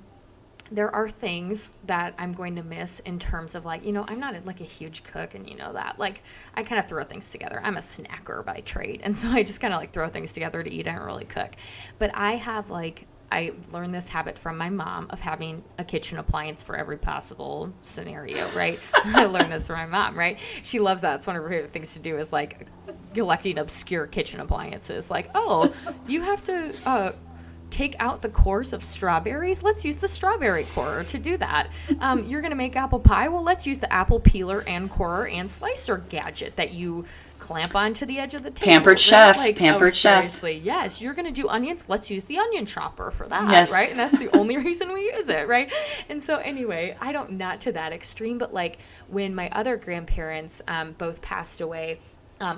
there are things that I'm going to miss in terms of, like, you know, I'm not like a huge cook, and you know that. Like, I kind of throw things together. I'm a snacker by trade, and so I just kind of like throw things together to eat. I don't really cook. But I learned this habit from my mom of having a kitchen appliance for every possible scenario, right? I learned this from my mom, right? She loves that. It's one of her favorite things to do is like collecting obscure kitchen appliances. Like, oh, you have to take out the cores of strawberries. Let's use the strawberry corer to do that. You're going to make apple pie? Well, let's use the apple peeler and corer and slicer gadget that you clamp onto the edge of the table. Pampered chef. Like, Pampered chef. Seriously, yes. You're going to do onions? Let's use the onion chopper for that, yes. Right? And that's the only reason we use it, right? And so anyway, not to that extreme, but like when my other grandparents both passed away,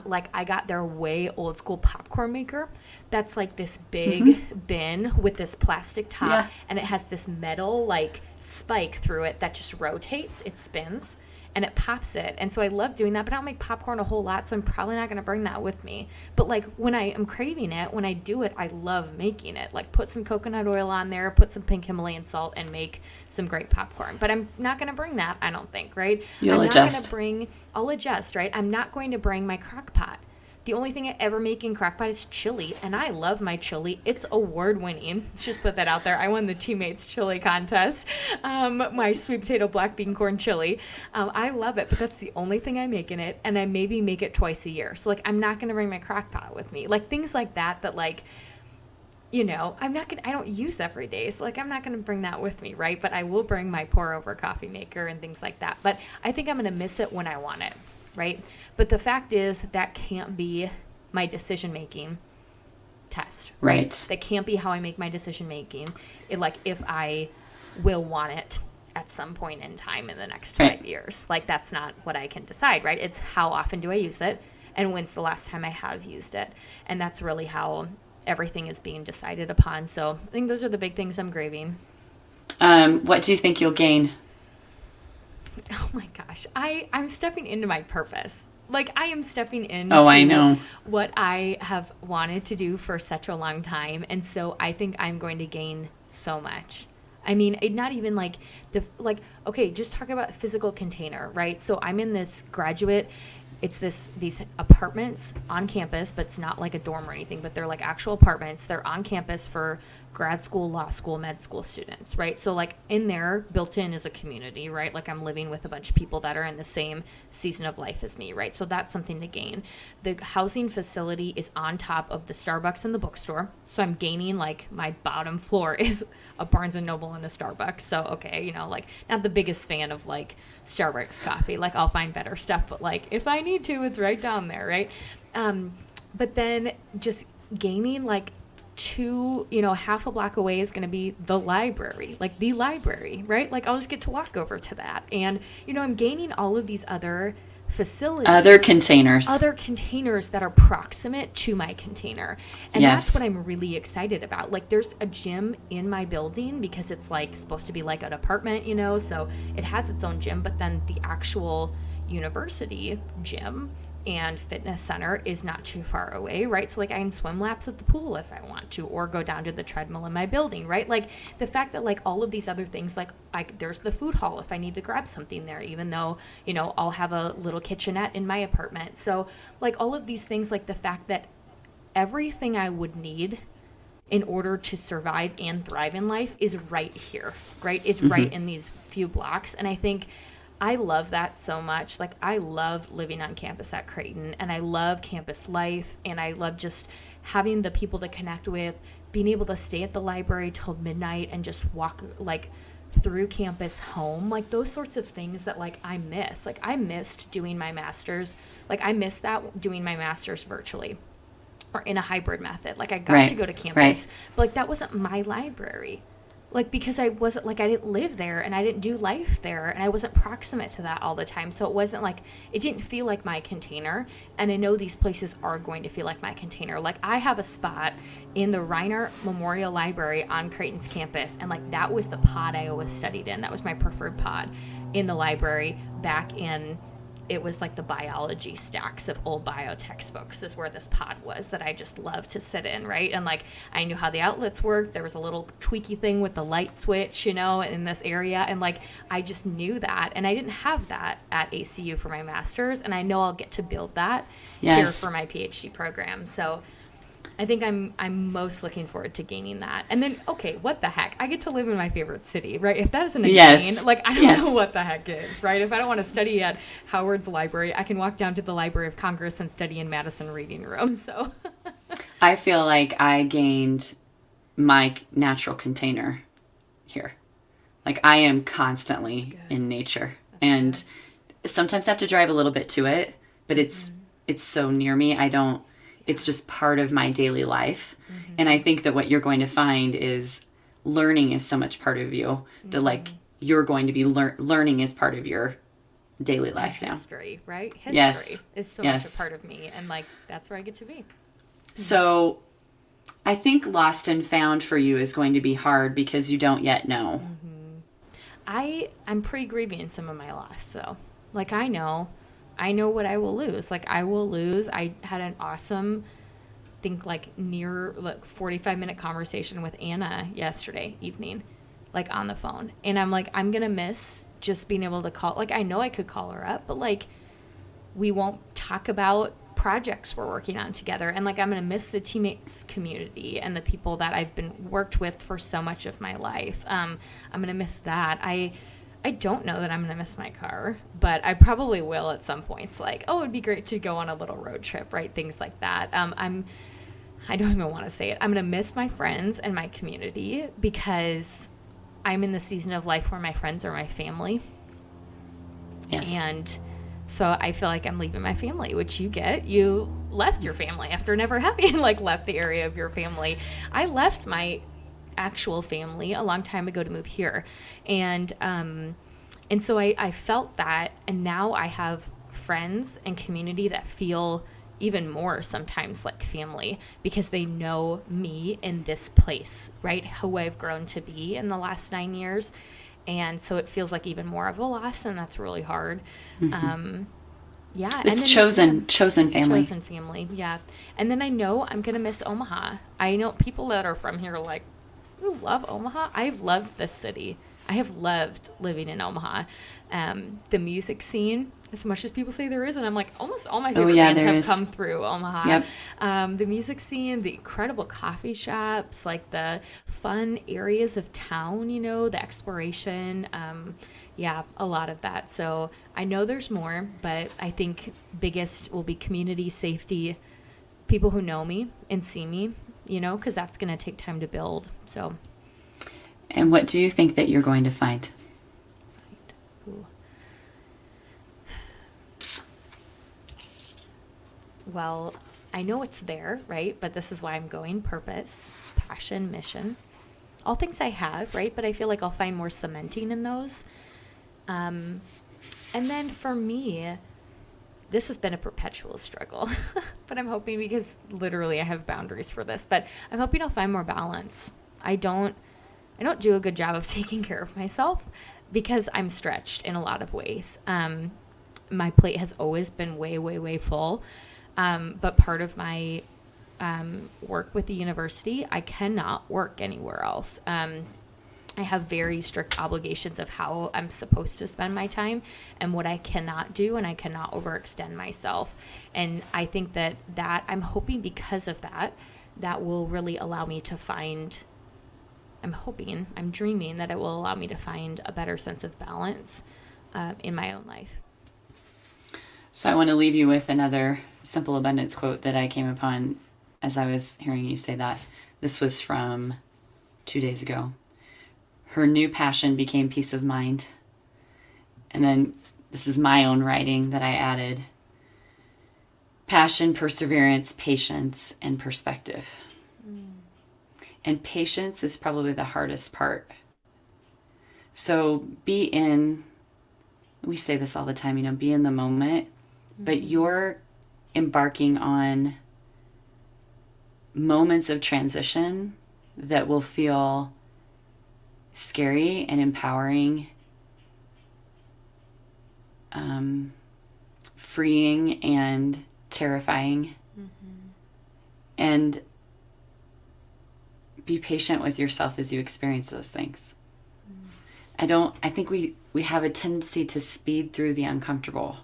like I got their way old school popcorn maker. That's like this big bin with this plastic top, and it has this metal like spike through it that just rotates. It spins and it pops it. And so I love doing that, but I don't make popcorn a whole lot, so I'm probably not going to bring that with me. But like when I am craving it, when I do it, I love making it. Like put some coconut oil on there, put some pink Himalayan salt, and make some great popcorn. But I'm not going to bring that, I don't think, right? I'll adjust, right? I'm not going to bring my crock pot. The only thing I ever make in crockpot is chili, and I love my chili. It's award-winning. Let's just put that out there. I won the Teammates Chili Contest, my sweet potato black bean corn chili. I love it, but that's the only thing I make in it, and I maybe make it twice a year. So, like, I'm not going to bring my crockpot with me. Like, things like that, like, you know, I don't use every day. So, like, I'm not going to bring that with me, right? But I will bring my pour-over coffee maker and things like that. But I think I'm going to miss it when I want it. Right? But the fact is that can't be my decision-making test. Right. That can't be how I make my decision-making. If I will want it at some point in time in the next 5 years. Like, that's not what I can decide, right? It's how often do I use it, and when's the last time I have used it. And that's really how everything is being decided upon. So I think those are the big things I'm grieving. What do you think you'll gain? Oh my gosh. I'm stepping into my purpose. Like, I am stepping into what I have wanted to do for such a long time. And so I think I'm going to gain so much. I mean, not even okay, just talk about physical container, right? So I'm in this graduate, it's these apartments on campus, but it's not like a dorm or anything, but they're like actual apartments. They're on campus for grad school, law school, med school students, right? So like in there, built in is a community, right? Like I'm living with a bunch of people that are in the same season of life as me, right? So that's something to gain. The housing facility is on top of the Starbucks and the bookstore. So I'm gaining, like, my bottom floor is a Barnes and Noble and a Starbucks. So, okay, you know, like, not the biggest fan of like Starbucks coffee. Like, I'll find better stuff, but like if I need to, it's right down there, right? But then just gaining like half a block away is going to be the library, right? Like I'll just get to walk over to that. And, I'm gaining all of these other facilities. Other containers that are proximate to my container. And that's what I'm really excited about. Like there's a gym in my building because it's like supposed to be like an apartment, so it has its own gym, but then the actual university gym and fitness center is not too far away, right? So like I can swim laps at the pool if I want to, or go down to the treadmill in my building, right? Like the fact that like all of these other things, like there's the food hall if I need to grab something there, even though, I'll have a little kitchenette in my apartment. So like all of these things, like the fact that everything I would need in order to survive and thrive in life is right here, right? Is right in these few blocks. And I think I love that so much. Like I love living on campus at Creighton, and I love campus life, and I love just having the people to connect with, being able to stay at the library till midnight and just walk like through campus home, like those sorts of things that like I miss. Like I missed doing my master's. Like I missed that doing my master's virtually or in a hybrid method. Like I got to go to campus, but like that wasn't my library. Like, because I wasn't, like, I didn't live there and I didn't do life there and I wasn't proximate to that all the time. So it wasn't like, it didn't feel like my container. And I know these places are going to feel like my container. Like, I have a spot in the Reiner Memorial Library on Creighton's campus. And, like, that was the pod I always studied in. That was my preferred pod in the library back in, it was like the biology stacks of old bio textbooks is where this pod was that I just loved to sit in, right? And like I knew how the outlets worked. There was a little tweaky thing with the light switch, in this area. And like I just knew that. And I didn't have that at ACU for my master's. And I know I'll get to build that here for my PhD program. So I think I'm most looking forward to gaining that. And then, okay, what the heck? I get to live in my favorite city, right? If that isn't insane, like I don't know what the heck is, right? If I don't want to study at Howard's library, I can walk down to the Library of Congress and study in Madison Reading Room. So I feel like I gained my natural container here. Like I am constantly in nature. And sometimes I have to drive a little bit to it, but it's so near me. It's just part of my daily life. And I think that what you're going to find is learning is so much part of you that like you're going to be learning is part of your daily life now. History, right? History is so much a part of me. And like, that's where I get to be. So I think lost and found for you is going to be hard because you don't yet know. I'm pre-grieving some of my loss though. Like I know what I will lose. Like I will lose. I had an awesome, near 45-minute conversation with Anna yesterday evening, like on the phone. And I'm like, I'm going to miss just being able to call. Like I know I could call her up, but like we won't talk about projects we're working on together. And like I'm going to miss the teammates community and the people that I've been worked with for so much of my life. I'm going to miss that. I don't know that I'm going to miss my car, but I probably will at some points. Like, oh, it'd be great to go on a little road trip, right? Things like that. I don't even want to say it. I'm going to miss my friends and my community because I'm in the season of life where my friends are my family. Yes. And so I feel like I'm leaving my family, which you get. You left your family after never having left the area of your family. I left my actual family a long time ago to move here. And so I felt that, and now I have friends and community that feel even more sometimes like family because they know me in this place, right? Who I've grown to be in the last 9 years. And so it feels like even more of a loss, and that's really hard. It's chosen family. Chosen family, yeah. And then I know I'm going to miss Omaha. I know people that are from here are like, you love Omaha? I've loved this city. I have loved living in Omaha. The music scene as much as people say there isn't, I'm like, almost all my favorite bands have come through Omaha. Yep. The music scene, the incredible coffee shops, like the fun areas of town, you know, the exploration. Yeah, a lot of that. So I know there's more, but I think biggest will be community, safety, people who know me and see me, you know, because that's going to take time to build. So. And what do you think that you're going to find? Ooh. Well, I know it's there, right? But this is why I'm going. Purpose, passion, mission. All things I have, right? But I feel like I'll find more cementing in those. And then for me, this has been a perpetual struggle. But I'm hoping, because literally I have boundaries for this, but I'm hoping I'll find more balance. I don't do a good job of taking care of myself because I'm stretched in a lot of ways. My plate has always been way, way, way full. But part of my work with the university, I cannot work anywhere else. I have very strict obligations of how I'm supposed to spend my time and what I cannot do, and I cannot overextend myself. And I think that I'm hoping because of that will really allow me to find, I'm dreaming that it will allow me to find a better sense of balance in my own life. So I want to leave you with another simple abundance quote that I came upon as I was hearing you say that. This was from 2 days ago. Her new passion became peace of mind. And then this is my own writing that I added. Passion, perseverance, patience, and perspective. And patience is probably the hardest part. So we say this all the time, be in the moment, but you're embarking on moments of transition that will feel scary and empowering, freeing and terrifying. And be patient with yourself as you experience those things. I think we have a tendency to speed through the uncomfortable,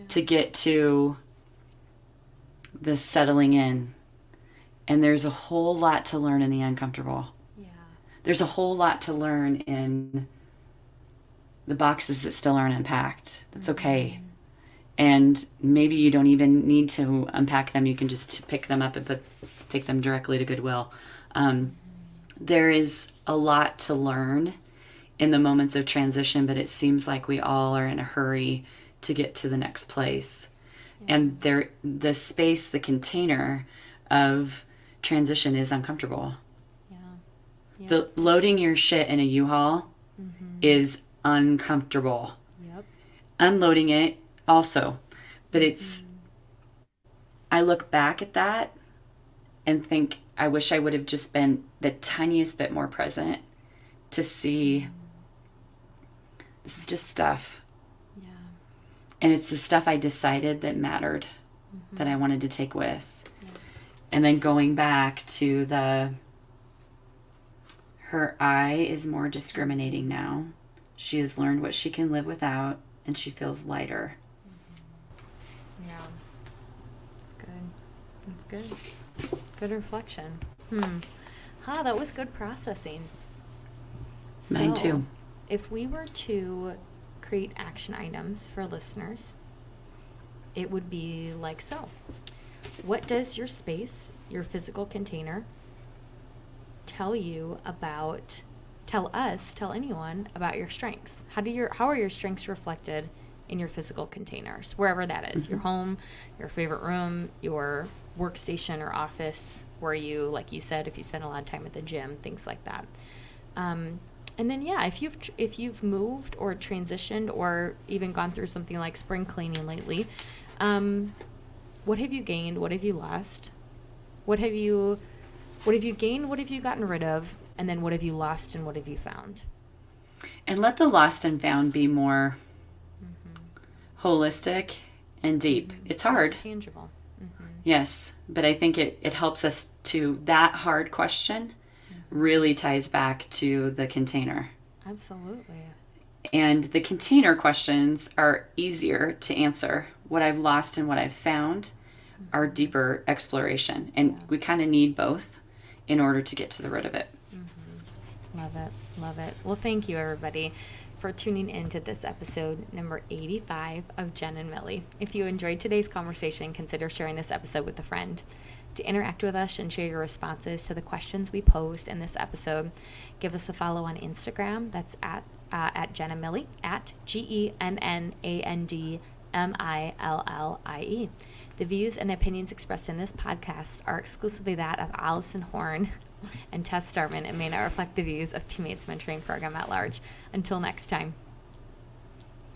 to get to the settling in. And there's a whole lot to learn in the uncomfortable. Yeah. There's a whole lot to learn in the boxes that still aren't unpacked. That's okay. And maybe you don't even need to unpack them. You can just pick them up and take them directly to Goodwill. There is a lot to learn in the moments of transition, but it seems like we all are in a hurry to get to the next place. Yeah. And the space, the container of transition is uncomfortable. Yeah. Yeah. The loading your shit in a U-Haul is uncomfortable. Yep. Unloading it also. But I look back at that and think, I wish I would have just been the tiniest bit more present to see this is just stuff. Yeah. And it's the stuff I decided that mattered, that I wanted to take with. Yeah. And then going back to her eye is more discriminating now. She has learned what she can live without, and she feels lighter. Yeah. That's good. Good reflection. That was good processing. Mine too. If we were to create action items for listeners, it would be like so. What does your space, your physical container, tell anyone about your strengths? How are your strengths reflected in your physical containers, wherever that is, your home, your favorite room, your workstation or office, where you, like you said, if you spend a lot of time at the gym, things like that. And then, if you've moved or transitioned or even gone through something like spring cleaning lately, what have you gained? What have you lost? What have you gained? What have you gotten rid of? And then what have you lost and what have you found? And let the lost and found be more holistic and deep. It's hard. It's tangible. Yes, but I think it helps us to, that hard question really ties back to the container. Absolutely. And the container questions are easier to answer. What I've lost and what I've found are deeper exploration. And we kind of need both in order to get to the root of it. Love it. Love it. Well, thank you, everybody, for tuning into this episode number 85 of Genn and Millie. If you enjoyed today's conversation, consider sharing this episode with a friend. To interact with us and share your responses to the questions we posed in this episode, give us a follow on Instagram. That's at Genn and Millie, at GENNANDMILLIE. The views and opinions expressed in this podcast are exclusively that of Allison Horn and Tess Starman and may not reflect the views of Teammates Mentoring Program at large. Until next time.